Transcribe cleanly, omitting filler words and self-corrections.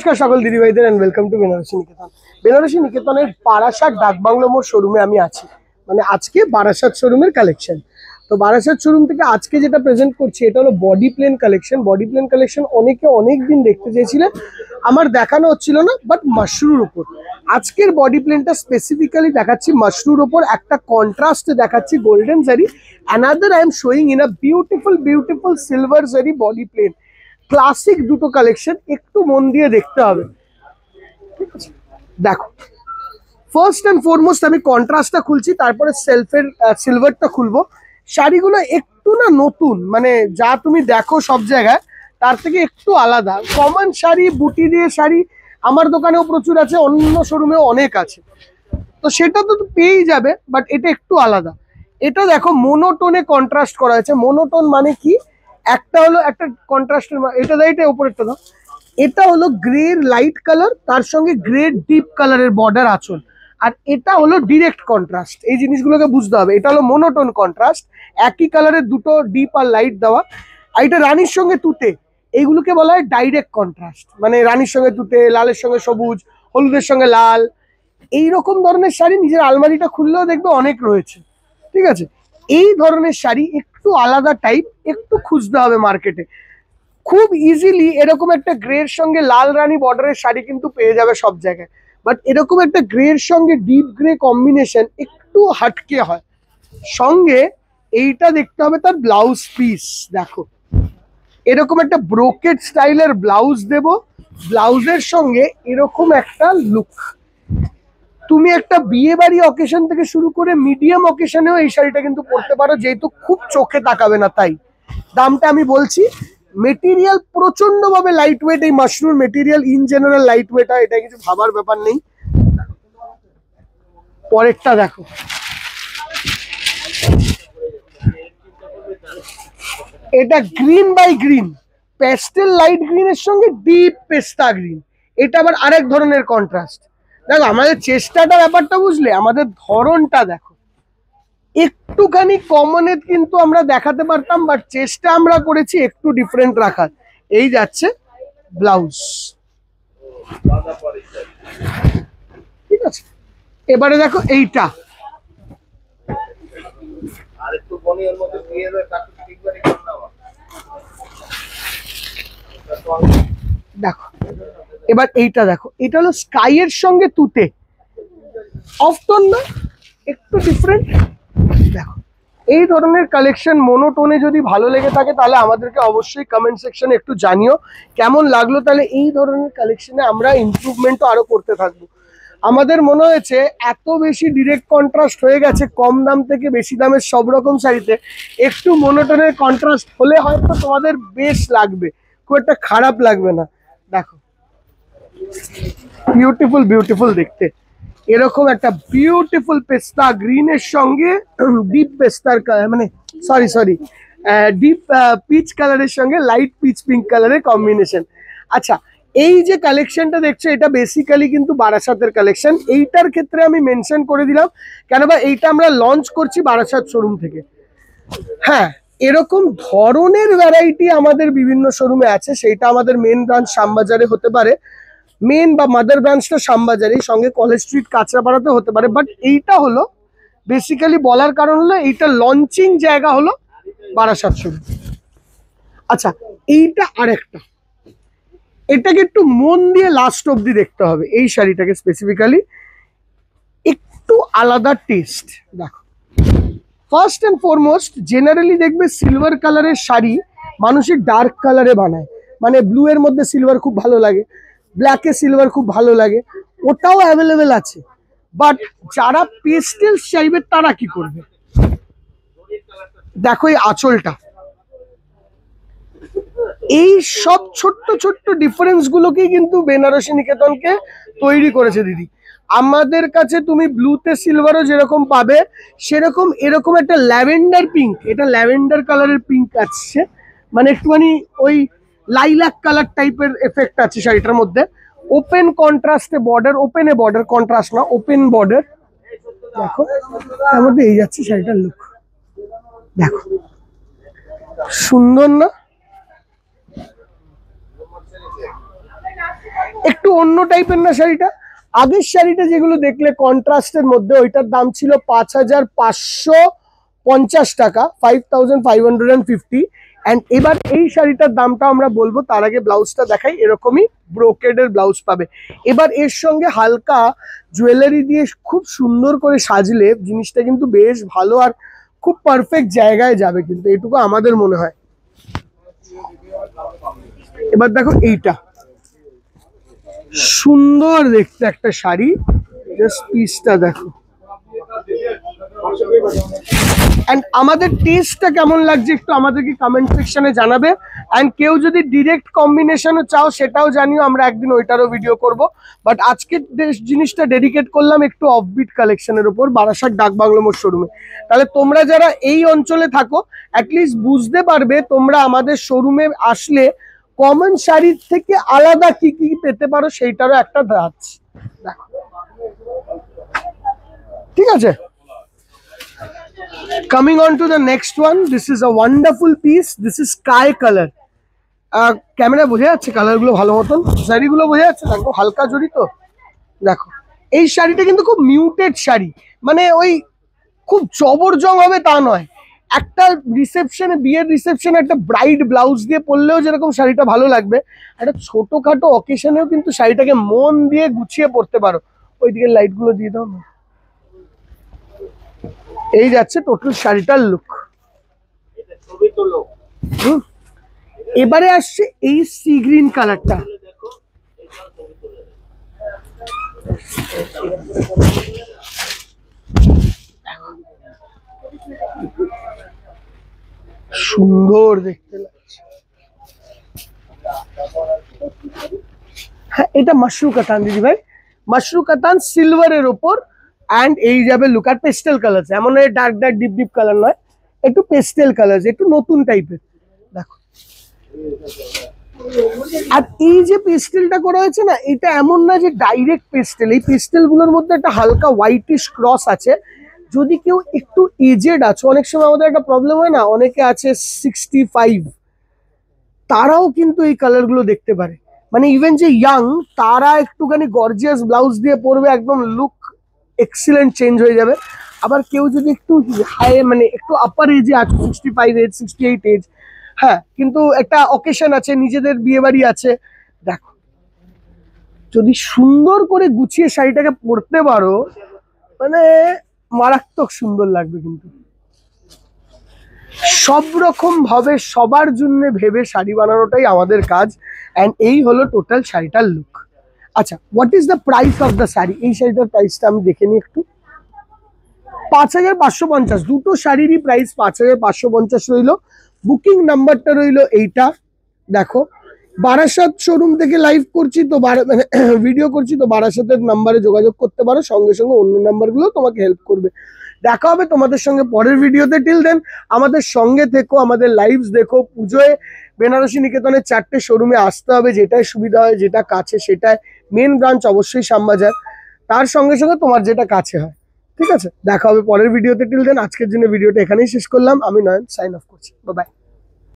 নমস্কার সকল দিদি ভাইদের এন্ড ওয়েলকাম টু বেনারসি নিকেতন। বেনারসি নিকেতনের বারাসাত ডাকবাংলো মোড় শোরুমে আমি আছি। মানে আজকে বারাসাত শোরুমের কালেকশন। তো বারাসাত শোরুম থেকে আজকে যেটা প্রেজেন্ট করছি এটা হলো body plain collection. Body plain collection অনেকে অনেক দিন দেখতে চেয়েছিলেন, আমার দেখানো হচ্ছিল না, বাট মাশরুর উপর আজকের বডি প্লেনটা স্পেসিফিক্যালি দেখাচ্ছি। মাশরুর উপর একটা কন্ট্রাস্টে দেখাচ্ছি গোল্ডেন জারি। Another I am showing in a beautiful silver জারি বডি প্লেন। ক্লাসিক দুটো কালেকশন, একটু মন দিয়ে দেখতে হবে। ঠিক আছে, দেখো ফার্স্ট অ্যান্ড ফরমোস্ট আমি কন্ট্রাস্টটা খুলছি, তারপরে সেলফের সিলভারটা খুলবো। শাড়িগুলো একটু না নতুন, মানে যা তুমি দেখো সব জায়গায় তার থেকে একটু আলাদা। কমন শাড়ি, বুটি দিয়ে শাড়ি আমার দোকানেও প্রচুর আছে, অন্য শোরুমেও অনেক আছে, তো সেটা তো পেয়েই যাবে, বাট এটা একটু আলাদা। এটা দেখো মোনোটোনে কন্ট্রাস্ট করা হয়েছে। মোনোটোন মানে কি, একটা হলো একটা কন্ট্রাস্টের, এটা দেয়, এটা উপরেরটা দাও। এটা হলো গ্রের লাইট কালার, তার সঙ্গে গ্রের ডিপ কালারের বর্ডার আঁচল, আর এটা হলো ডিরেক্ট কন্ট্রাস্ট। এই জিনিসগুলোকে বুঝতে হবে। এটা হলো মোনোটোন কন্ট্রাস্ট, একই কালারের দুটো ডিপ আর লাইট দেওয়া। আর এটা রানীর সঙ্গে তুতে, এইগুলোকে বলা হয় ডাইরেক্ট কন্ট্রাস্ট। মানে রানীর সঙ্গে তুতে, লালের সঙ্গে সবুজ, হলুদের সঙ্গে লাল, এইরকম ধরনের শাড়ি নিজের আলমারিটা খুললেও দেখবে অনেক রয়েছে। ঠিক আছে, এই ধরনের শাড়ি একটু আলাদা টাইপ, একটু খুঁজতে হবে মার্কেটে। খুব ইজিলি এরকম একটা গ্রের সঙ্গে লাল রানী বর্ডারের শাড়ি কিন্তু পেয়ে যাবে সব জায়গায়, বাট এরকম একটা গ্রের সঙ্গে ডিপ গ্রে কম্বিনেশন একটু হাটকে হয়। সঙ্গে এইটা দেখতে হবে তার ব্লাউজ পিস। দেখো এরকম একটা ব্রোকেট স্টাইলের ব্লাউজ দেব, ব্লাউজের সঙ্গে এরকম একটা লুক। তুমি একটা বিয়ে বাড়ি অকেশন থেকে শুরু করে মিডিয়াম অকেশনেও এই শাড়িটা কিন্তু পরতে পারো, যেহেতু খুব চোখে তাকাবে না। তাই দামটা আমি বলছি। মেটেরিয়াল প্রচন্ড ভাবে লাইট ওয়েট, এই মাশরুর material in general light weight হয়, এটা কিছু ভাবার ব্যাপার নেই। পরেরটা দেখো, এটা green by green, pastel light গ্রিনের সঙ্গে ডিপ পেস্তা গ্রিন। এটা আবার আরেক ধরনের কন্ট্রাস্ট। দেখো আমাদের চেষ্টাটা, ব্যাপারটা বুঝলে, আমাদের ধরনটা দেখো, একটুখানি কমনে কিন্তু আমরা দেখাতে পারতাম, বাট চেষ্টা আমরা করেছি একটু ডিফারেন্ট রাখার। এই যাচ্ছে ব্লাউজ। ঠিক আছে, এবারে দেখো এইটা, দেখো এবার এইটা দেখো, এটা হলো স্কাই এর সঙ্গে তুতে, অফ টোন না, একটু ডিফারেন্ট। দেখো এই ধরনের কালেকশন মোনোটোনে যদি ভালো লেগে থাকে তাহলে আমাদেরকে অবশ্যই কমেন্ট সেকশনে একটু জানিও কেমন লাগলো। তাহলে এই ধরনের কালেকশনে আমরা ইমপ্রুভমেন্টও আরো করতে থাকবো। আমাদের মনে হয়েছে এত বেশি ডিরেক্ট কন্ট্রাস্ট হয়ে গেছে কম দাম থেকে বেশি দামের সব রকম শাড়িতে, একটু মোনোটোনের কন্ট্রাস্ট হলে হয়তো তোমাদের বেশ লাগবে, খুব একটা খারাপ লাগবে না। দেখো বিউটিফুল দেখতে, এরকম একটা বিউটিফুল পেস্তা গ্রিনের সঙ্গে ডিপ পেস্তার মানে সরি ডিপ পিচ কালারের সঙ্গে লাইট পিচ পিঙ্ক কালারের কম্বিনেশন। আচ্ছা, এই যে কালেকশনটা দেখছো এটা বেসিক্যালি কিন্তু বারাসাতের কালেকশন। এইটার ক্ষেত্রে আমি মেনশন করে দিলাম কেন, বা এইটা আমরা লঞ্চ করছি বারাসাত শোরুম থেকে। হ্যাঁ, এরকম ধরনের ভ্যারাইটি আমাদের বিভিন্ন শোরুমে আছে। সেইটা আমাদের মেন ব্রাঞ্চ শ্যামবাজারে হতে পারে, মেন বা মাদার ব্রাঞ্চটা শ্যামবাজারে, সঙ্গে কলেজ স্ট্রিট কাঁচরাপাড়াতে হতে পারে, বাট এইটা হলো বেসিক্যালি বলার কারণ হলো এইটা লঞ্চিং জায়গা হলো বারাসাত শোরুম। আচ্ছা, এইটা আরেকটা, এটাকে একটু মন দিয়ে লাস্ট অবধি দেখতে হবে। এই শাড়িটাকে স্পেসিফিক্যালি একটু আলাদা টেস্ট। দেখো ফার্স্ট অ্যান্ড ফরমোস্ট জেনারেলি দেখবে সিলভার কালারের শাড়ি মানুষের ডার্ক কালারে বানায়, মানে ব্লু এর মধ্যে সিলভার খুব ভালো লাগে, ব্ল্যাকে সিলভার খুব ভালো লাগে, ওটাও অ্যাভেলেবেল আছে। বাট যারা পেস্টেল চাইবে তারা কি করবে, দেখো এই আঁচলটা, এই সব ছোট্ট ডিফারেন্স গুলোকেই কিন্তু বেনারসি নিকেতনকে তৈরি করেছে দিদি। আমাদের কাছে তুমি ব্লুতে সিলভারও যেরকম পাবে, সেরকম এরকম একটা ল্যাভেন্ডার পিঙ্ক, এটা ল্যাভেন্ডার কালারের পিঙ্ক আসছে, মানে একটুখানি ওই লাইলাক কালার টাইপের এফেক্ট আছে শাড়িটার মধ্যে। ওপেন কন্ট্রাস্টে বর্ডার, ওপেনে বর্ডার, কন্ট্রাস্ট না, ওপেন বর্ডার। দেখো তার মধ্যে এই যাচ্ছে শাড়িটার লুক, দেখো সুন্দর না? একটু অন্য টাইপের না শাড়িটা? আগের শাড়িটা যেগুলো দেখলে কন্ট্রাস্টের মধ্যে, ওইটার দাম ছিল 5,550 টাকা, 5,550। অ্যান্ড এবার এই শাড়িটার দামটা আমরা বলবো, তার আগে ব্লাউজটা দেখাই। এরকমই ব্রোকেডের ব্লাউজ পাবে। এবার এর সঙ্গে হালকা জুয়েলারি দিয়ে খুব সুন্দর করে সাজলে জিনিসটা কিন্তু বেশ ভালো আর খুব পারফেক্ট জায়গায় যাবে, কিন্তু এটুকু আমাদের মনে হয়। এবার দেখো এইটা সুন্দর দেখতে একটা শাড়ি, জাস্ট পিসটা দেখো। এন্ড আমাদের টেস্টটা কেমন লাগছে একটু আমাদেরকে কমেন্ট সেকশনে জানাবে। এন্ড কেউ যদি ডিরেক্ট কম্বিনেশনও চাও সেটাও জানিও, আমরা একদিন ওইটারও ভিডিও করব। বাট আজকে জিনিসটা ডেডিকেট করলাম একটু অফবিট কালেকশনের উপর, বারাসাত ডাকবাংলো মোড় শোরুমে। তাহলে তোমরা যারা এই অঞ্চলে থাকো অ্যাটলিস্ট বুঝতে পারবে তোমরা আমাদের শোরুমে আসলে কমন শাড়ির থেকে আলাদা কি কি পেতে পারো সেইটারও একটা ধাঁচ দেখো, ঠিক আছে? Coming on to the next one, this is a wonderful piece. This is sky color. Camera বোঝা যাচ্ছে কালার গুলো ভালো মতন, শাড়িগুলো বোঝা যাচ্ছে, দেখো হালকা জড়ি তো। দেখো এই শাড়িটা কিন্তু খুব মিউটেড শাড়ি, মানে ওই খুব জবরজং হবে তা নয়। একটা রিসেপশনে, বিয়ের রিসেপশনে একটা ব্রাইড ব্লাউজ দিয়ে পরলেও যেরকম শাড়িটা ভালো লাগবে, একটা ছোটখাটো অকেশনেও কিন্তু শাড়িটাকে মন দিয়ে গুছিয়ে পরতে পারো। ওইদিকে লাইট গুলো দিয়ে দাও না। এই যাচ্ছে টোটাল শাড়িটার লুক। এবারে আসছে এই সি গ্রিন কালারটা, সুন্দর দেখতে লাগছে। হ্যাঁ এটা মাশরু কাতান দিদি ভাই, মাশরু কাতান সিলভারের ওপর। অ্যান্ড এই যাবে লুক আর পেস্টেল কালার, এমন dark dark deep deep colour নয়, একটু পেস্টেল কালার, একটু নতুন টাইপের। দেখো আর এই যে পেস্টেলটা করা হয়েছে না, এটা এমন না যে ডাইরেক্ট পেস্টেল, এই পেস্টেল গুলোর মধ্যে একটা হালকা হোয়াইটিশ ক্রস আছে। যদি কেউ একটু এজেড আছে, অনেক সময় আমাদের একটা প্রবলেম হয় না, অনেকে আছে 65, তারাও কিন্তু এই কালার গুলো দেখতে পারে। মানে ইভেন যে ইয়াং, তারা একটুখানি গর্জিয়াস ব্লাউজ দিয়ে পরবে, একদম লুক এক্সিলেন্ট চেঞ্জ হয়ে যাবে। আবার কেউ যদি একটু হাই, মানে একটু আপার এজে আছে, 65 এজ, 68 এজ, হ্যাঁ কিন্তু একটা অকেশন আছে, নিজেদের বিয়ে বাড়ি আছে, দেখো যদি সুন্দর করে গুছিয়ে শাড়িটাকে পরতে পারো, মানে মারাত্মক সুন্দর লাগবে। কিন্তু সব রকম ভাবে সবার জন্য ভেবে শাড়ি বানানোটাই আমাদের কাজ। অ্যান্ড এই হলো টোটাল শাড়িটার লুক। আচ্ছা, what is the price of the sari? এই শাড়িটার প্রাইসটা আমি দেখে নিই একটু। 5,550, দুটো শাড়িরই প্রাইস 5,550 রইল। বুকিং নাম্বারটা রইল এইটা, দেখো বারাসাত শোরুম থেকে লাইভ করছি তো, ভিডিও করছি তো, বারাসাতের নাম্বারে যোগাযোগ করতে পারো, সঙ্গে সঙ্গে অন্য নাম্বারগুলো তোমাকে হেল্প করবে। দেখা হবে তোমাদের সঙ্গে পরের ভিডিওতে। টিল দেন আমাদের সঙ্গে থেকো, আমাদের লাইভস দেখো। পুজোয় বেনারসি নিকেতনের 4টে শোরুমে আসতে হবে, যেটাই সুবিধা হয়, যেটা কাছে সেটাই। মেন ব্রাঞ্চ অবশ্যই শ্যামবাজার, তার সঙ্গে সঙ্গে তোমার যেটা কাছে হয়। ঠিক আছে, দেখা হবে পরের ভিডিওতে। টিল দেন আজকের জন্য ভিডিওটা এখানেই শেষ করলাম। আমি নয়ন সাইন অফ করছি, বাই বাই।